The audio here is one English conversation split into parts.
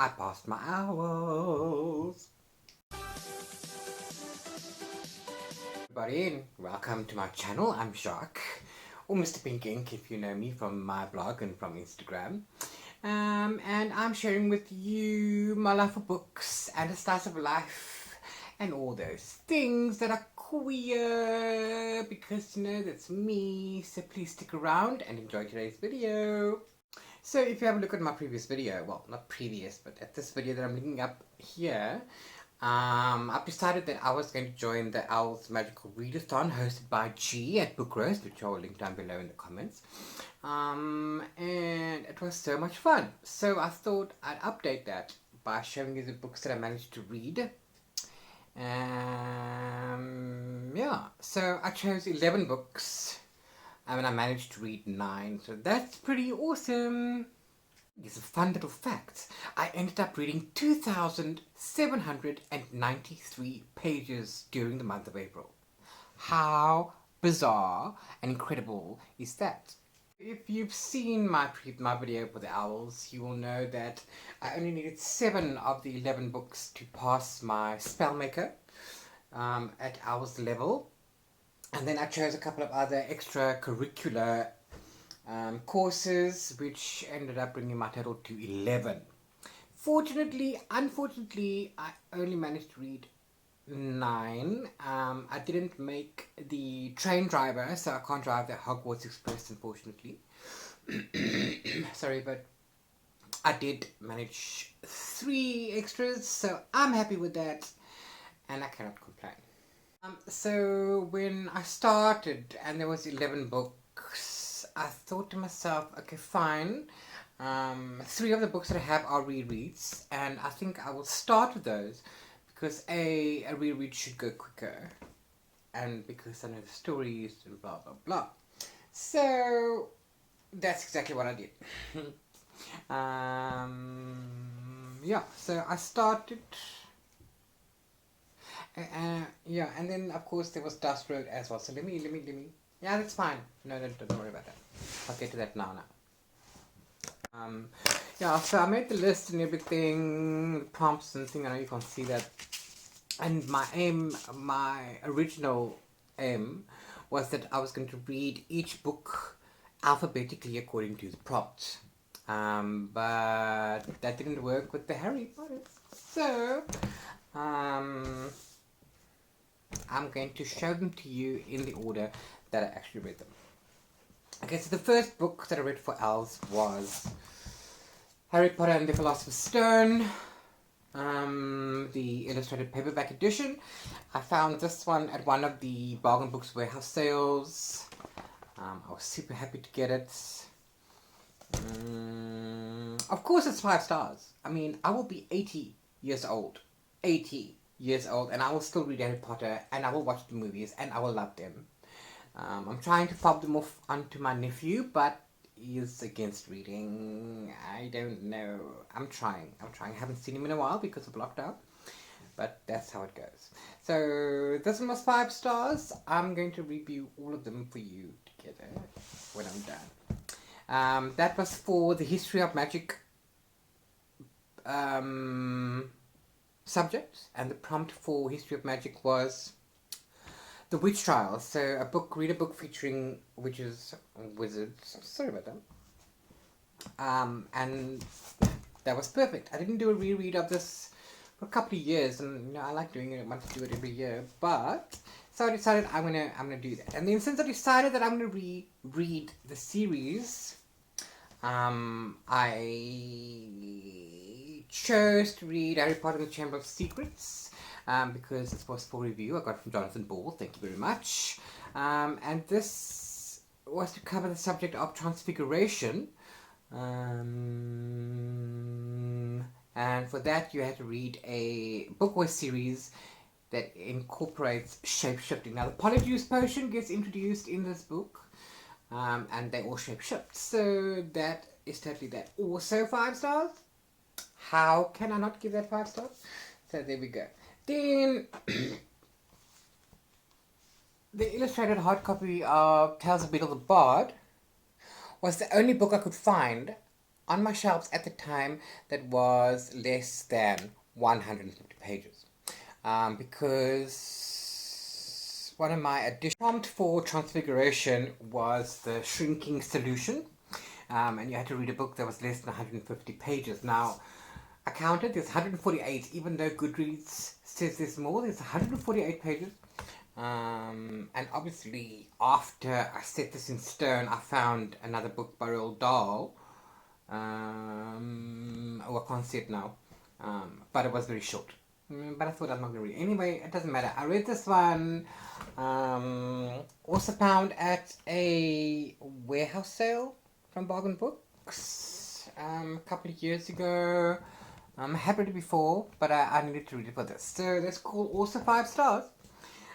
I passed my owls. Everybody, welcome to my channel. I'm Jacques, or Mr. Pink Ink if you know me from my blog and from Instagram. And I'm sharing with you my love for books and a slice of life and all those things that are queer, because you know that's me. So please stick around and enjoy today's video. So if you have a look at my previous video, well, not previous, but at this video that I'm linking up here, I've decided that I was going to join the Owls Magical Readathon hosted by G at Book Roast, which I will link down below in the comments. And it was so much fun. So I thought I'd update that by showing you the books that I managed to read. Yeah, so I chose 11 books. And I managed to read 9, so that's pretty awesome. These are fun little facts. I ended up reading 2,793 pages during the month of April. How bizarre and incredible is that? If you've seen my video for the owls, you will know that I only needed 7 of the 11 books to pass my Spellmaker at owls level. And then I chose a couple of other extracurricular courses, which ended up bringing my total to 11. Unfortunately, I only managed to read 9. I didn't make the train driver, so I can't drive the Hogwarts Express, unfortunately. Sorry, but I did manage 3 extras, so I'm happy with that, and I cannot complain. So when I started and there was 11 books, I thought to myself, okay, fine. 3 of the books that I have are rereads, and I think I will start with those because a reread should go quicker, and because I know the stories and blah blah blah. So that's exactly what I did. Yeah, so I started. Yeah, and then of course there was Dust Road as well. So let me. Yeah, that's fine. No, don't worry about that. I'll get to that now. Yeah, so I made the list and everything, the prompts and thing. I know you can't see that. And my original aim, was that I was going to read each book alphabetically according to the prompt. But that didn't work with the Harry Potter. So, I'm going to show them to you in the order that I actually read them. Okay, so the first book that I read for owls was Harry Potter and the Philosopher's Stone, the illustrated paperback edition. I found this one at one of the bargain books warehouse sales. I was super happy to get it. Of course it's 5 stars. I mean, I will be 80 years old. 80 years old, and I will still read Harry Potter, and I will watch the movies, and I will love them. I'm trying to pop them off onto my nephew, but he's against reading. I don't know. I'm trying. I haven't seen him in a while because of lockdown, but that's how it goes. So this one was 5 stars. I'm going to review all of them for you together when I'm done. That was for the History of Magic subject, and the prompt for History of Magic was The Witch Trials. So read a book featuring witches and wizards. Sorry about that. And that was perfect. I didn't do a reread of this for a couple of years, and you know, I like doing it. I want to do it every year, but so I decided I'm gonna do that. And then since I decided that I'm gonna reread the series, I chose to read Harry Potter and the Chamber of Secrets, because this was for review. I got it from Jonathan Ball, thank you very much. And this was to cover the subject of transfiguration. And for that you had to read a book or series that incorporates shape-shifting. Now the Polyjuice Potion gets introduced in this book, and they all shape-shift. So that is totally that. Also 5 stars. How can I not give that 5 stars? So there we go. Then the illustrated hard copy of Tales of Beedle the Bard was the only book I could find on my shelves at the time that was less than 150 pages. Because one of my additional prompt for Transfiguration was the shrinking solution. And you had to read a book that was less than 150 pages. Now, I counted, there's 148, even though Goodreads says there's more, there's 148 pages. And obviously, after I set this in stone, I found another book by Roald Dahl. Oh, I can't see it now. But it was very short. But I thought I'm not going to read it. Anyway, it doesn't matter. I read this one. Also found at a warehouse sale from Bargain Books a couple of years ago. I have read it before, but I needed to read it for this. So that's called also 5 stars.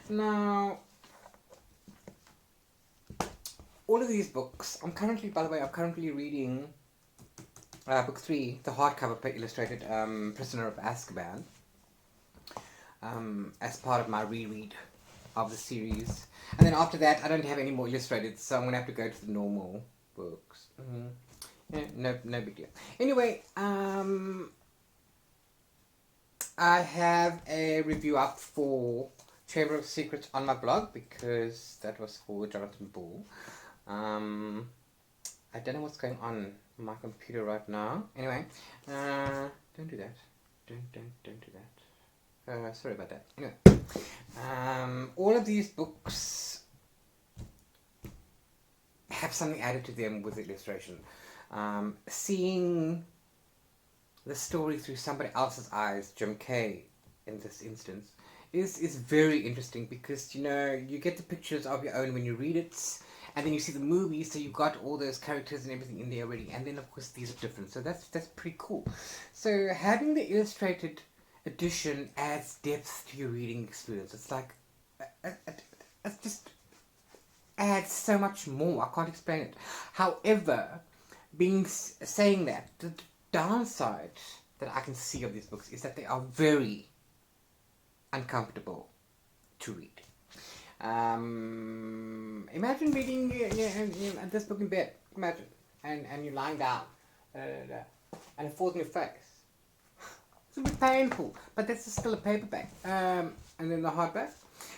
Now, all of these books, I'm currently reading book 3, the hardcover illustrated Prisoner of Azkaban, as part of my reread of the series. And then after that, I don't have any more illustrated, so I'm going to have to go to the normal books. Yeah, no big deal. Anyway, I have a review up for Chamber of Secrets on my blog, because that was for Jonathan Bull. I don't know what's going on my computer right now. Anyway, don't do that. Don't do that. Sorry about that. Anyway, all of these books have something added to them with the illustration. Seeing the story through somebody else's eyes, Jim Kay in this instance, is very interesting, because you get the pictures of your own when you read it, and then you see the movie, so you've got all those characters and everything in there already, and then of course these are different, so that's pretty cool. So having the illustrated edition adds depth to your reading experience. It's like it just adds so much more. I can't explain it. However, saying that, the downside that I can see of these books is that they are very uncomfortable to read. Imagine reading this book in bed. Imagine, and you're lying down, and it falls in your face. It's a bit painful, but this is still a paperback. And then the hardback.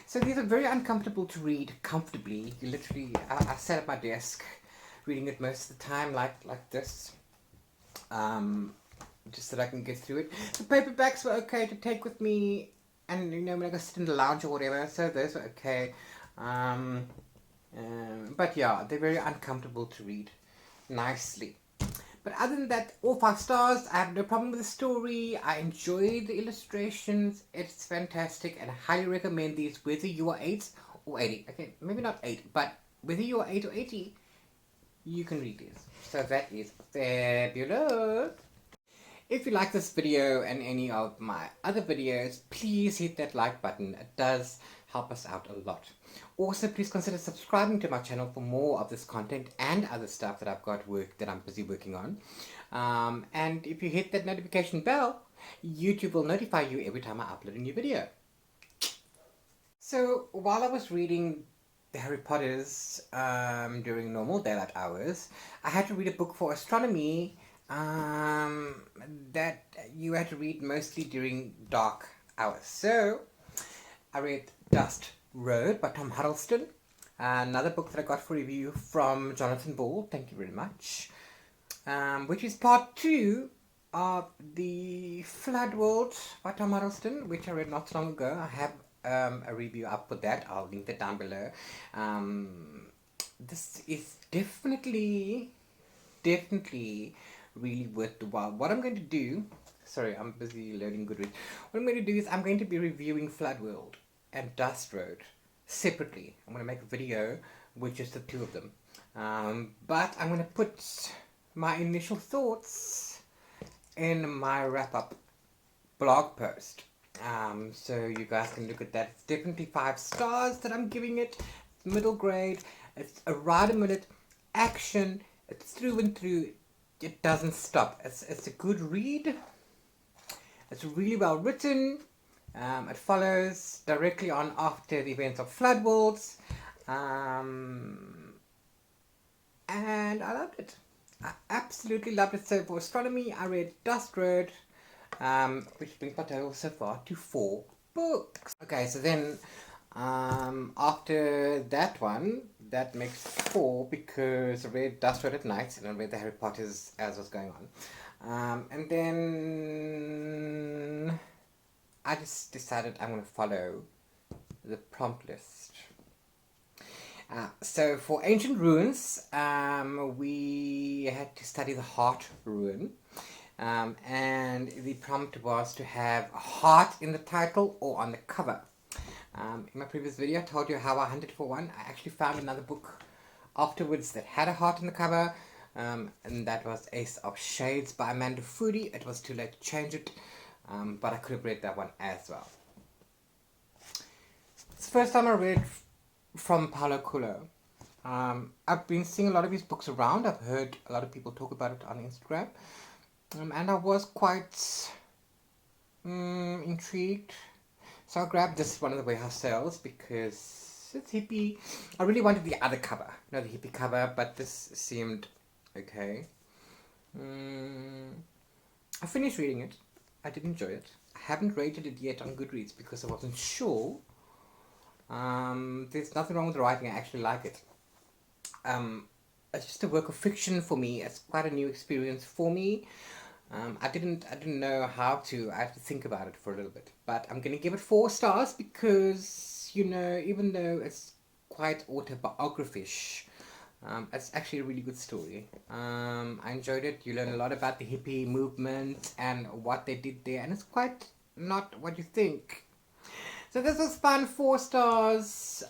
So these are very uncomfortable to read comfortably. You literally, I sat at my desk reading it most of the time, like this. Just so that I can get through it. The paperbacks were okay to take with me, and when I go sit in the lounge or whatever, so those were okay. But yeah, they're very uncomfortable to read nicely. But other than that, all 5 stars. I have no problem with the story. I enjoy the illustrations. It's fantastic, and I highly recommend these, whether you are 8 or 80. Okay, maybe not 8, but whether you are 8 or 80, you can read these. So that is fabulous. If you like this video and any of my other videos, please hit that like button. It does help us out a lot. Also, please consider subscribing to my channel for more of this content and other stuff that I've got that I'm busy working on. And if you hit that notification bell, YouTube will notify you every time I upload a new video. So while I was reading the Harry Potters during normal daylight hours, I had to read a book for astronomy that you had to read mostly during dark hours. So I read Dust Road by Tom Huddleston, another book that I got for review from Jonathan Bull, thank you very much, which is part 2 of the Flood World by Tom Huddleston, which I read not so long ago. I have a review up for that. I'll link that down below. This is definitely really worth the while. What I'm going to do, sorry, I'm busy loading Goodreads. What I'm going to do is I'm going to be reviewing Flood World and Dust Road separately. I'm going to make a video with just the 2 of them. But I'm going to put my initial thoughts in my wrap-up blog post. So you guys can look at that. It's definitely 5 stars that I'm giving it. It's middle grade. It's a ride-a-minute action. It's through and through. It doesn't stop. It's a good read. It's really well written. It follows directly on after the events of Flood Worlds. And I loved it. I absolutely loved it. So for astronomy, I read Dust Road, which brings my total so far to 4 books. Okay, so then after that one, that makes 4 because I read Dust Road at night and I read the Harry Potters as was going on. And then I just decided I'm going to follow the prompt list. So for Ancient Ruins, we had to study the Heart Rune. And the prompt was to have a heart in the title or on the cover. In my previous video, I told you how I hunted for one. I actually found another book afterwards that had a heart in the cover, and that was Ace of Shades by Amanda Foody. It was too late to change it, but I could have read that one as well. It's the first time I read from Paulo Coelho. I've been seeing a lot of his books around. I've heard a lot of people talk about it on Instagram. And I was quite intrigued. So I grabbed this one of the warehouse sales because it's hippie. I really wanted the other cover, not the hippie cover, but this seemed okay. I finished reading it. I did enjoy it. I haven't rated it yet on Goodreads because I wasn't sure. There's nothing wrong with the writing. I actually like it. It's just a work of fiction for me. It's quite a new experience for me. I didn't know how to. I have to think about it for a little bit. But I'm gonna give it 4 stars because even though it's quite autobiography-ish, it's actually a really good story. I enjoyed it. You learn a lot about the hippie movement and what they did there, and it's quite not what you think. So this was fun. 4 stars.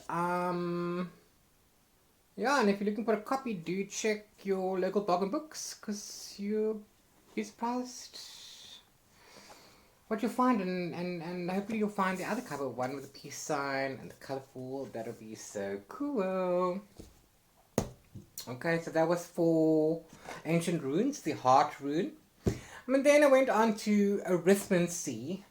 Yeah, and if you're looking for a copy, do check your local bargain books because you'll be surprised what you'll find, and hopefully you'll find the other cover one with the peace sign and the colorful. That'll be so cool. Okay, so that was for Ancient Runes, the Heart Rune. And then I went on to Arithmancy.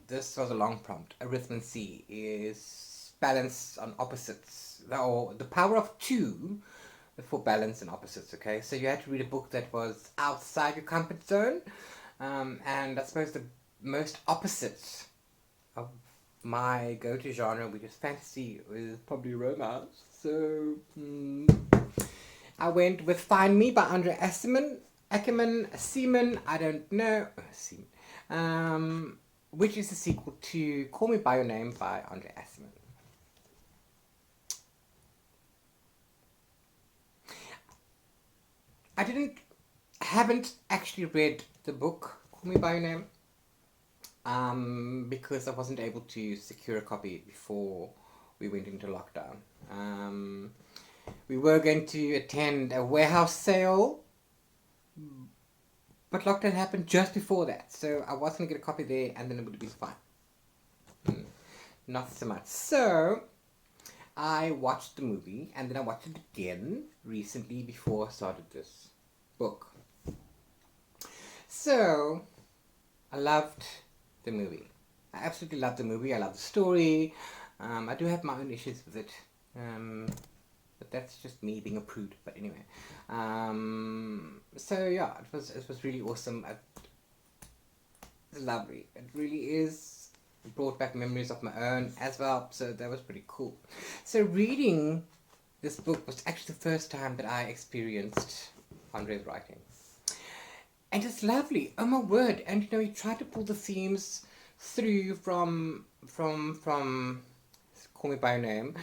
This was a long prompt. Arithmancy is balance on opposites, or the power of 2 for balance and opposites. Okay, so you had to read a book that was outside your comfort zone, and I suppose the most opposite of my go-to genre, which is fantasy, is probably romance. So I went with Find Me by Andre Ackerman, I don't know, which is a sequel to Call Me By Your Name by Andre Ackerman. I haven't actually read the book Call Me By Your Name because I wasn't able to secure a copy before we went into lockdown. We were going to attend a warehouse sale, but lockdown happened just before that, so I was going to get a copy there and then it would have been fine. Not so much. So I watched the movie and then I watched it again recently before I started this book. So I loved the movie. I absolutely loved the movie. I love the story. I do have my own issues with it, but that's just me being a prude. But anyway, so yeah, it was really awesome. It's lovely. It really is. It brought back memories of my own as well. So that was pretty cool. So reading this book was actually the first time that I experienced Andre's writing. And it's lovely. Oh my word. And he tried to pull the themes through from Call Me By Your Name,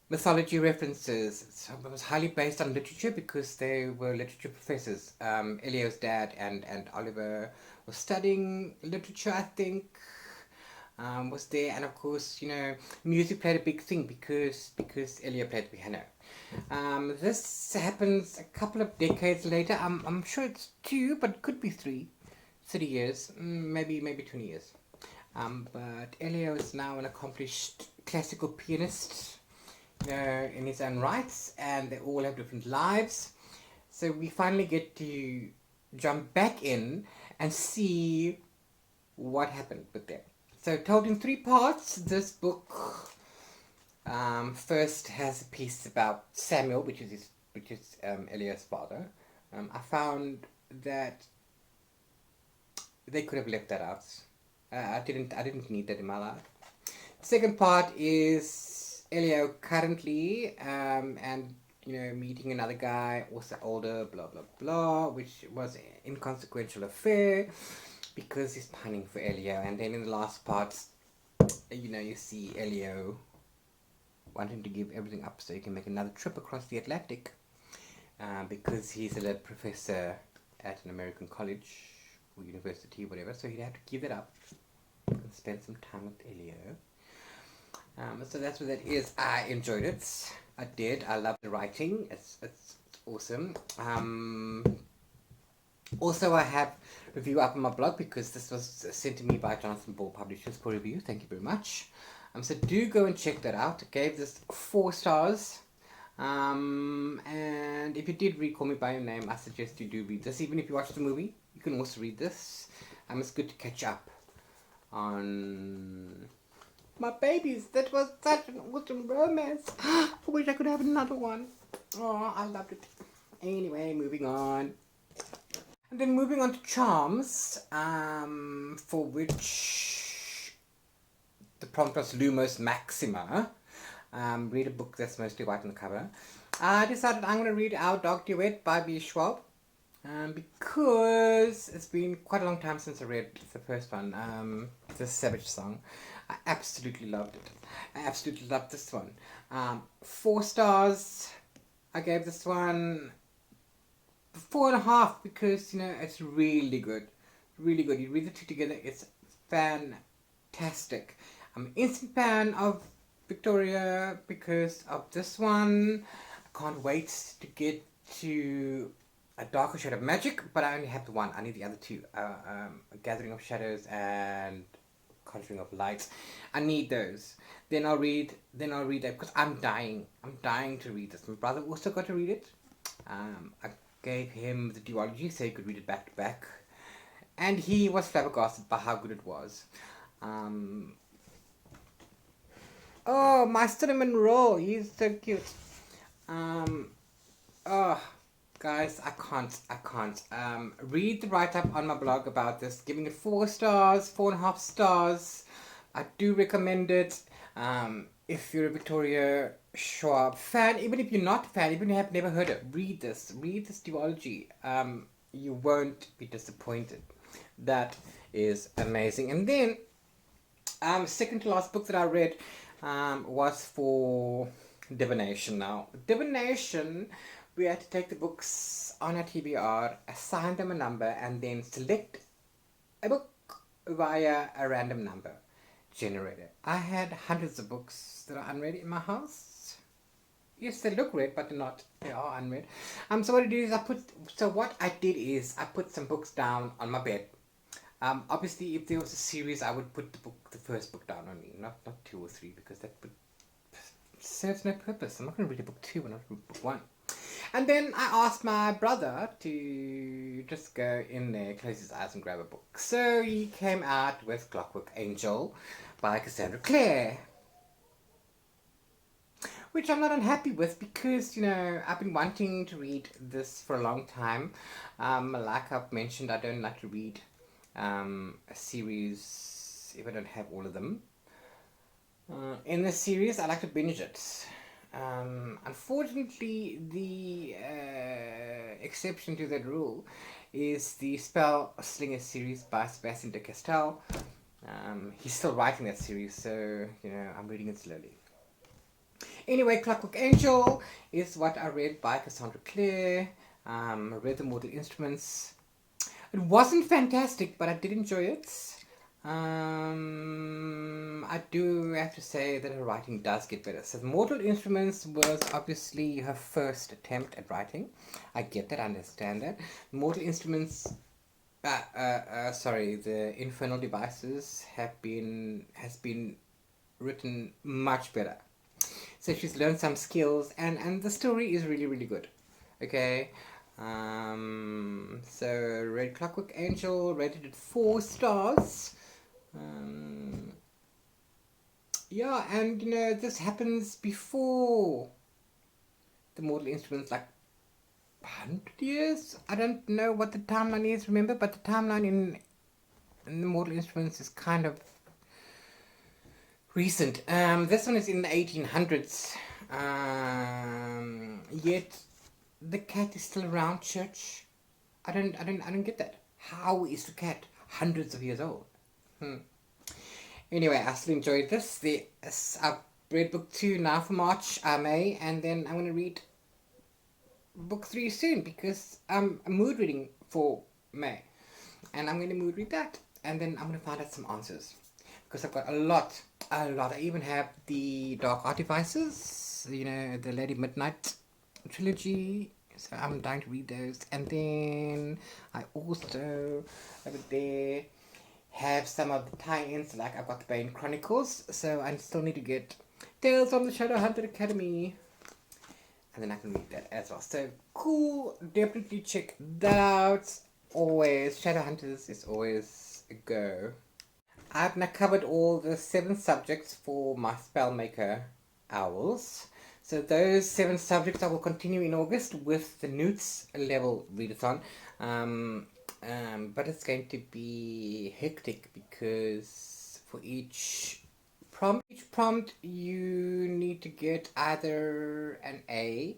mythology references. So it was highly based on literature because they were literature professors. Elio's dad and Oliver was studying literature, I think. Was there, and of course, music played a big thing because Elio played the piano. This happens a couple of decades later. I'm sure it's 2, but it could be 30 years, maybe 20 years. But Elio is now an accomplished classical pianist, in his own rights, and they all have different lives. So we finally get to jump back in and see what happened with them. So told in 3 parts, this book first has a piece about Samuel, which is his which is Elio's father. I found that they could have left that out. I didn't need that in my life. The second part is Elio currently and meeting another guy, also older, blah blah blah, which was an inconsequential affair because he's pining for Elio. And then in the last part, you see Elio wanting to give everything up so he can make another trip across the Atlantic because he's a professor at an American college or university, whatever, so he'd have to give it up and spend some time with Elio. So that's what that is. I enjoyed it. I did. I love the writing. It's awesome. Also, I have review up on my blog because this was sent to me by Jonathan Ball Publishers for review. Thank you very much. So do go and check that out. I gave this 4 stars. And if you did read Call Me By Your Name, I suggest you do read this. Even if you watch the movie, you can also read this. It's good to catch up on my babies. That was such an awesome romance. I wish I could have another one. Oh, I loved it. Anyway, moving on. And then moving on to Charms, for which the prompt was Lumos Maxima. Read a book that's mostly white on the cover. I decided I'm going to read Our Dog Duet by B. Schwab. Because it's been quite a long time since I read the first one, the Savage song. I absolutely loved it. I absolutely loved this one. 4 stars. I gave this one 4.5 because it's really good. Really good. You read the two together, it's fantastic. I'm an instant fan of Victoria because of this one. I can't wait to get to A Darker Shade of Magic, but I only have the one. I need the other two. A Gathering of Shadows and Conjuring of Light. I need those. Then I'll read that because I'm dying to read this. My brother also got to read it. I gave him the duology so he could read it back to back, and he was flabbergasted by how good it was. Oh, my cinnamon roll, he's so cute. Oh, guys, I can't. Read the write-up on my blog about this, giving it 4 stars, 4.5 stars. I do recommend it. If you're a Victoria Schwab fan, even if you're not a fan, even if you have never heard it, read this duology. You won't be disappointed. That is amazing. And then, second to last book that I read was for Divination. Now, Divination, we had to take the books on our TBR, assign them a number, and then select a book via a random number generator. I had hundreds of books that are unread in my house. Yes, they look read, but they're not. They are unread. So what I did is I put some books down on my bed. Obviously, if there was a series, I would put the first book down on me, not 2 or 3, because that serves no purpose. I'm not going to read a book 2 and not read book 1. And then I asked my brother to just go in there, close his eyes and grab a book. So he came out with Clockwork Angel by Cassandra Clare, which I'm not unhappy with because, I've been wanting to read this for a long time. Like I've mentioned, I don't like to read a series if I don't have all of them. In this series, I like to binge it. Unfortunately, the exception to that rule is the Spell Slinger series by Sebastian de Castell. He's still writing that series, so I'm reading it slowly. Anyway, Clockwork Angel is what I read by Cassandra Clare. I read the Mortal Instruments. It wasn't fantastic, but I did enjoy it. I do have to say that her writing does get better. So Mortal Instruments was obviously her first attempt at writing. I get that, I understand that. Mortal Instruments, the Infernal Devices has been written much better. So she's learned some skills, and the story is really, really good. Okay. So read Clockwork Angel, rated it 4 stars. Yeah, and this happens before the Mortal Instruments, like 100 years. I don't know what the timeline is, remember, but the timeline in the Mortal Instruments is kind of recent. This one is in the 1800s. Yet the cat is still around, church. I don't get that. How is the cat hundreds of years old? Anyway, I still enjoyed this. I've read book 2 now for March, May, and then I'm going to read book 3 soon because I'm mood reading for May. And I'm going to mood read that. And then I'm going to find out some answers. Because I've got a lot. I even have the Dark Art Devices, the Lady Midnight trilogy. So I'm dying to read those. And then I also, over there, have some of the tie-ins. Like I've got the Bane Chronicles. So I still need to get Tales from the Shadowhunter Academy. And then I can read that as well. So cool. Definitely check that out. Always. Shadowhunters is always a go. I've now covered all the 7 subjects for my Spellmaker Owls. So those 7 subjects I will continue in August with the NEWTs level readathon. But it's going to be hectic because for each prompt you need to get either an A,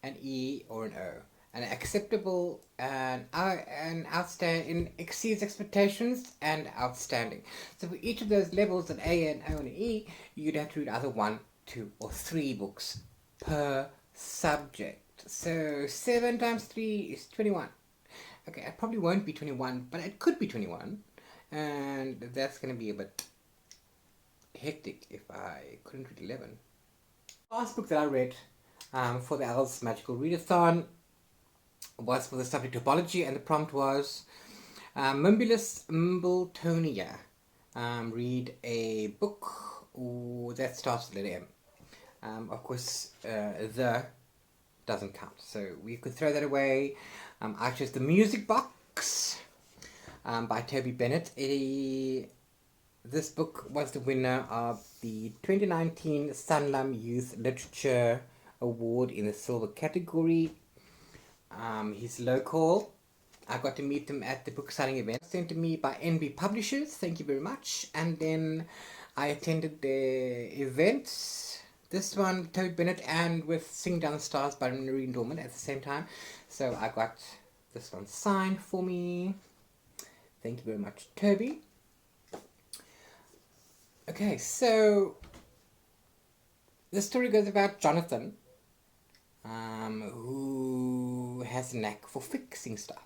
an E, or an O. An acceptable, an outstanding, exceeds expectations, and outstanding. So for each of those levels, an A, an O, and an E, you'd have to read either 1, 2, or 3 books per subject. So 7 times 3 is 21. Okay, it probably won't be 21, but it could be 21. And that's going to be a bit hectic if I couldn't read 11. The last book that I read for the Owls Magical Readathon was for the subject topology, and the prompt was Mimbulus Mimbletonia. Read a book that starts with letter M. Of course, the doesn't count, so we could throw that away. I chose The Music Box by Toby Bennett. This book was the winner of the 2019 Sanlam Youth Literature Award in the silver category. He's local. I got to meet him at the book signing event sent to me by NB Publishers. Thank you very much. And then I attended the event. This one, Toby Bennett, and with Sing Down the Stars by Noreen Dorman at the same time. So I got this one signed for me. Thank you very much, Toby. Okay, so the story goes about Jonathan, who has a knack for fixing stuff.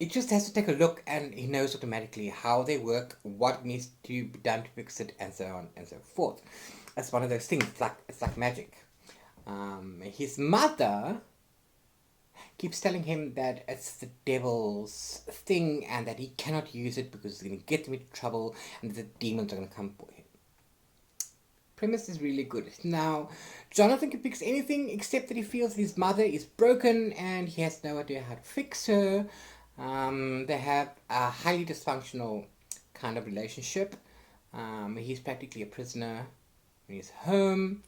It just has to take a look and he knows automatically how they work, what needs to be done to fix it, and so on and so forth. It's one of those things, it's like magic. His mother keeps telling him that it's the devil's thing and that he cannot use it because it's going to get him into trouble and the demons are going to come for him. Premise is really good. Now, Jonathan can fix anything except that he feels his mother is broken and he has no idea how to fix her. They have a highly dysfunctional kind of relationship. He's practically a prisoner in his home.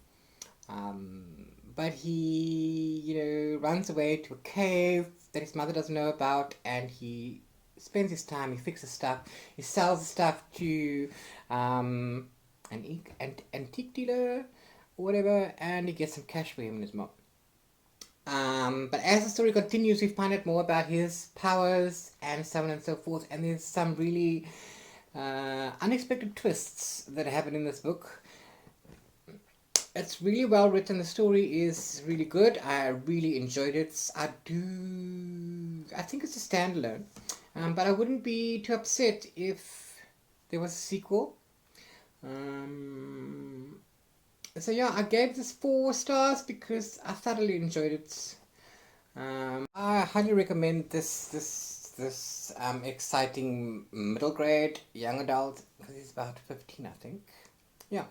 But he, runs away to a cave that his mother doesn't know about, and he spends his time, he fixes stuff, he sells the stuff to an antique dealer or whatever, and he gets some cash for him and his mom. But as the story continues, we find out more about his powers and so on and so forth, and there's some really unexpected twists that happen in this book. It's really well written. The story is really good. I really enjoyed it. I think it's a standalone, but I wouldn't be too upset if there was a sequel. So yeah, I gave this 4 stars because I thoroughly enjoyed it. I highly recommend this exciting middle grade young adult, because he's about 15, I think. Yeah.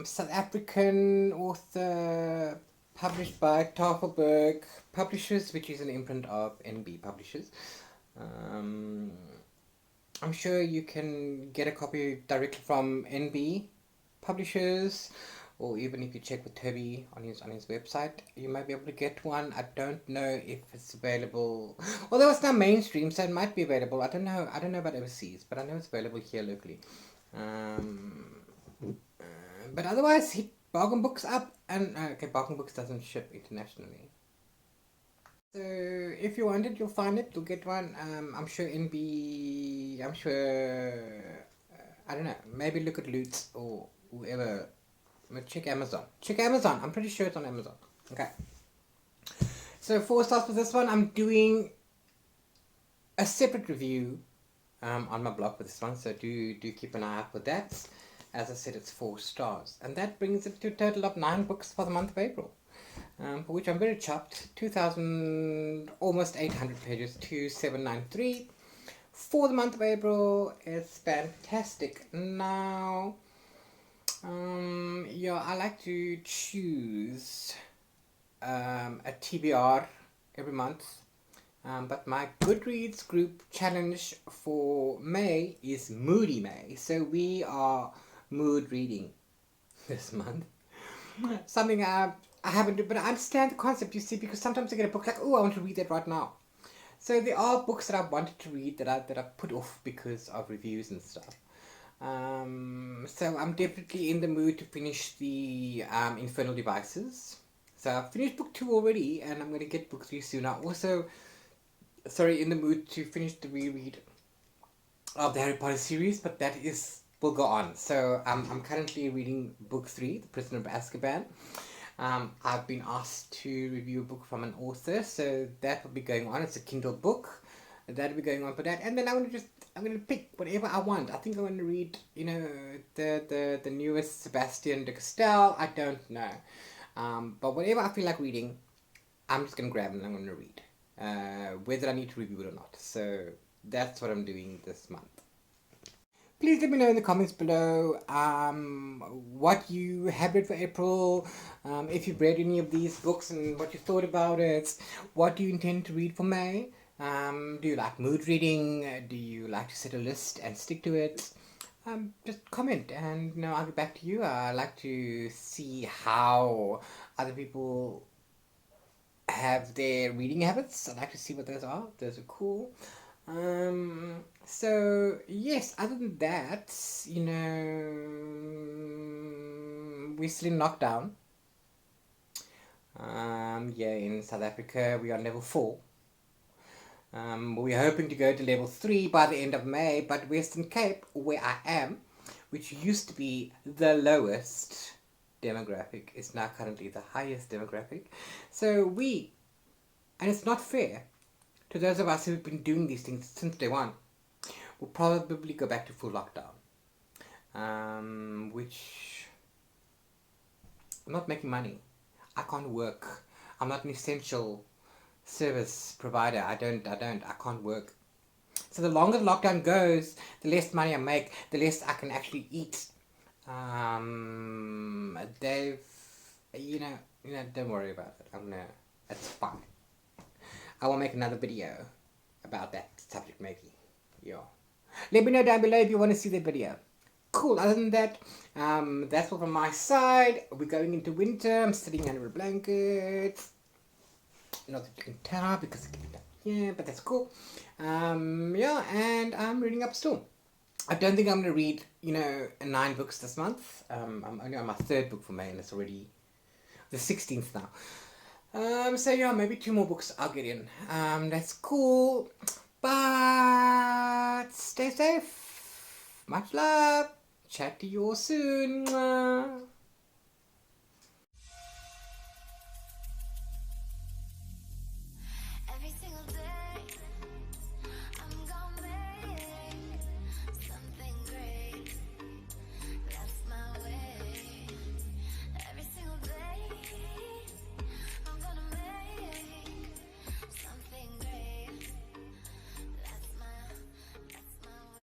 South African author, published by Tafelberg Publishers, which is an imprint of NB Publishers. I'm sure you can get a copy directly from NB Publishers, or even if you check with Toby on his website, you might be able to get one. I don't know if it's available, although it's not mainstream, so it might be available. I don't know. I don't know about overseas, but I know it's available here locally. But otherwise, hit Bargain Books up, and okay, Bargain Books doesn't ship internationally. So if you want it, you'll find it. You'll get one. I'm sure NB. I'm sure. I don't know. Maybe look at NEWTs or whoever. Check Amazon. Check Amazon. I'm pretty sure it's on Amazon. Okay. So 4 stars for this one. I'm doing a separate review on my blog for this one. So do keep an eye out for that. As I said, it's 4 stars, and that brings it to a total of 9 books for the month of April. For which I'm very chuffed. 2,000, almost 800 pages, 2,793 for the month of April. It's fantastic. Now, yeah, I like to choose a TBR every month. But my Goodreads group challenge for May is Moody May. So we are mood reading this month. Something I haven't done, but I understand the concept, you see, because sometimes I get a book like, oh, I want to read that right now. So there are books that I wanted to read that I've put off because of reviews and stuff. So I'm definitely in the mood to finish the Infernal Devices. So I've finished book 2 already, and I'm going to get book 3 soon. I'm also, in the mood to finish the reread of the Harry Potter series, but that will go on. So I'm currently reading book 3, The Prisoner of Azkaban. I've been asked to review a book from an author, so that will be going on. It's a Kindle book. That'll be going on for that. And then I'm gonna pick whatever I want. I think I'm gonna read, the newest Sebastian de Castell. I don't know. But whatever I feel like reading, I'm just gonna grab and I'm gonna read. Whether I need to review it or not. So that's what I'm doing this month. Please let me know in the comments below what you have read for April, if you've read any of these books and what you thought about it. What do you intend to read for May? Do you like mood reading? Do you like to set a list and stick to it? Just comment and I'll get back to you. I like to see how other people have their reading habits. I like to see what those are. Those are cool. So yes, other than that, we're still in lockdown. Yeah, in South Africa we are on level 4. We're hoping to go to level 3 by the end of May, but Western Cape, where I am, which used to be the lowest demographic, is now currently the highest demographic. So and it's not fair to those of us who've been doing these things since day one, we'll probably go back to full lockdown. Which, I'm not making money. I can't work. I'm not an essential service provider. I can't work. So the longer the lockdown goes, the less money I make, the less I can actually eat. Don't worry about it. It's fine. I will make another video about that subject maybe. Yeah. Let me know down below if you want to see the video. Cool. Other than that, that's all from my side. We're going into winter. I'm sitting under a blanket. Not that you can tell because it's getting dark. Yeah, but that's cool. Yeah, and I'm reading up still. I don't think I'm going to read, 9 books this month. I'm only on my 3rd book for May, and it's already the 16th now. So yeah, maybe 2 more books I'll get in. That's cool. But stay safe. Much love. Chat to you all soon.